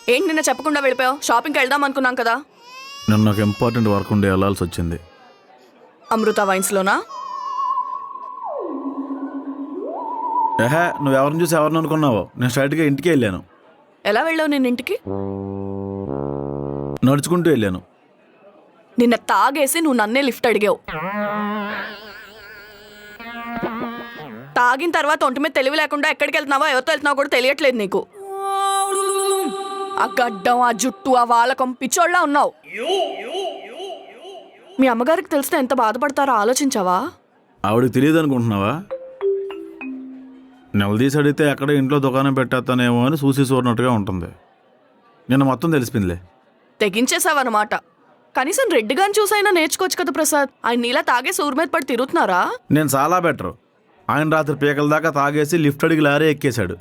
ఏంటి నిన్న చెప్పకుండా వెళ్ళిపోయావు? షాపింగ్కి వెళ్దాం అనుకున్నాం కదా. నేను నాకు ఇంపార్టెంట్ వర్క్ ఉండి వెళ్ళాల్సి వచ్చింది. అమృత వైన్స్లోనా? నువ్వు ఎవరిని చూసి ఎవరిని అనుకున్నావో? నేను స్ట్రైట్గా ఇంటికి వెళ్ళాను. ఎలా వెళ్ళావు నిన్న ఇంటికి? నడుచుకుంటూ వెళ్ళాను. నిన్న తాగేసి నువ్వు నన్నే లిఫ్ట్ అడిగావు. తాగిన తర్వాత ఒంటి మీద తెలివి లేకుండా ఎక్కడికి వెళ్తున్నావో ఎవరితో వెళ్తున్నావో కూడా తెలియట్లేదు నీకు. ఆ గడ్డం, ఆ జుట్టు, ఆ వాలకం పిచ్చోళ్ళ ఉన్నావు. మీ అమ్మగారికి తెలిస్తే ఎంత బాధపడతారో ఆలోచించావా? ఆవిడకి తెలియదు అనుకుంటున్నావా? నెలదీసి అడిగితే ఎక్కడ ఇంట్లో దుకాణం పెట్టేస్తానేమో అని చూసి చూడనట్టుగా ఉంటుంది. నిన్న మొత్తం తెలిసిపోయిందిలే. తెగించేసావన్నమాట. కనీసం రెడ్డిగాని చూసైనా నేర్చుకోవచ్చు కదా ప్రసాద్. ఆయన నీలా తాగేసి ఊరి మీద పడి తిరుగుతున్నారా? నేను చాలా బెటర్. ఆయన రాత్రి పీకల దాకా తాగేసి లిఫ్ట్ అడిగి లారీ ఎక్కేశాడు.